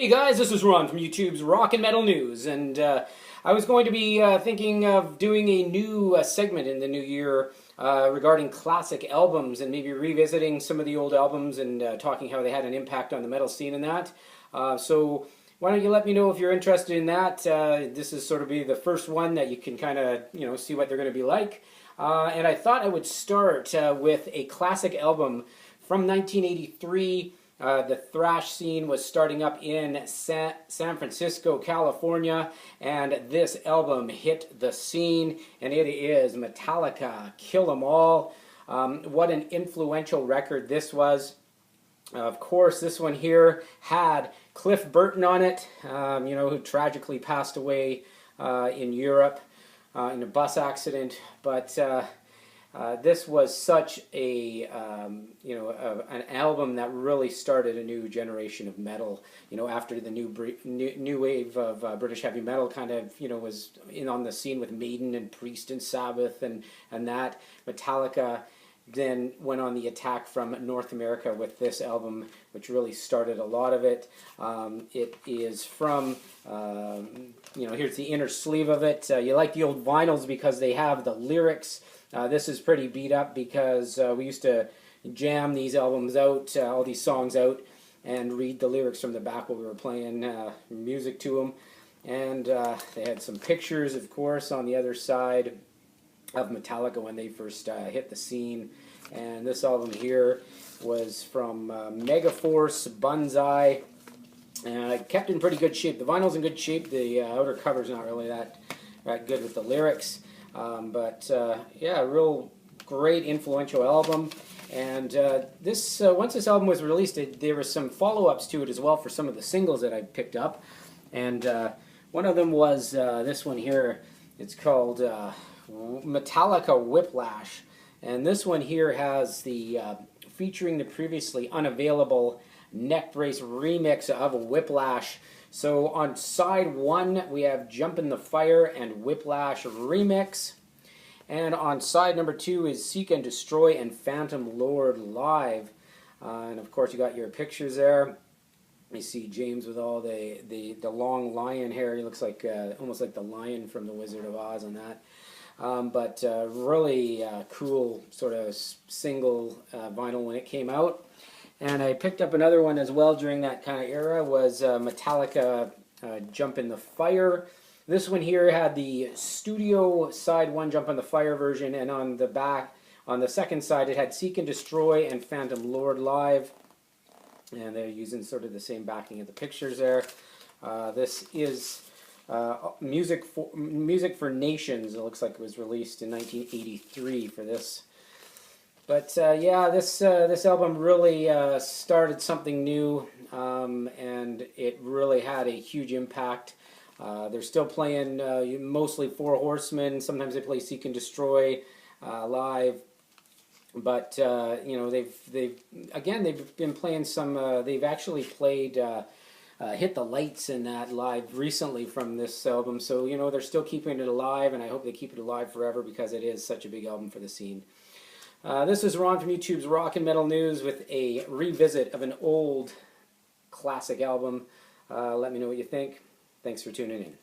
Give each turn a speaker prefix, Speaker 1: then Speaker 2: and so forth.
Speaker 1: Hey guys, this is Ron from YouTube's Rock and Metal News, and I was going to be thinking of doing a new segment in the new year regarding classic albums and maybe revisiting some of the old albums and talking how they had an impact on the metal scene and that. So why don't you let me know if you're interested in that. This is sort of be the first one that you can kind of see what they're going to be like. And I thought I would start with a classic album from 1983. The thrash scene was starting up in San Francisco, California, and this album hit the scene, and it is Metallica, Kill 'Em All. What an influential record this was. Of course, this one here had Cliff Burton on it, who tragically passed away in Europe in a bus accident, but this was such an album that really started a new generation of metal. After the new wave of British heavy metal kind of was in on the scene with Maiden and Priest and Sabbath and that, Metallica then went on the attack from North America with this album, which really started a lot of it. It is from, here's the inner sleeve of it. You like the old vinyls because they have the lyrics. This is pretty beat up because we used to jam these albums out, all these songs out, and read the lyrics from the back while we were playing music to them. And they had some pictures, of course, on the other side of Metallica when they first hit the scene. And this album here was from Megaforce, Banzai, and kept in pretty good shape. The vinyl's in good shape. The outer cover's not really that good with the lyrics. Yeah, a real great influential album. And once this album was released, there were some follow-ups to it as well for some of the singles that I picked up. And one of them was this one here. It's called Metallica Whiplash. And this one here has featuring the previously unavailable neck brace remix of Whiplash. So on side one, we have Jump in the Fire and Whiplash Remix. And on side number two is Seek and Destroy and Phantom Lord Live. And of course, you got your pictures there. You see James with all the long lion hair. He looks like almost like the lion from The Wizard of Oz on that. Really cool sort of single vinyl when it came out. And I picked up another one as well during that kind of era, was Metallica Jump in the Fire. This one here had the studio side one Jump in the Fire version, and on the back, on the second side, it had Seek and Destroy and Phantom Lord Live. And they're using sort of the same backing of the pictures there. This is Music for Nations. It looks like it was released in 1983 for this. But yeah, this album really started something new, and it really had a huge impact. They're still playing mostly Four Horsemen. Sometimes they play Seek and Destroy live. But they've been playing some. They've actually played Hit the Lights and that live recently from this album. So they're still keeping it alive, and I hope they keep it alive forever because it is such a big album for the scene. This is Ron from YouTube's Rock and Metal News with a revisit of an old classic album. Let me know what you think. Thanks for tuning in.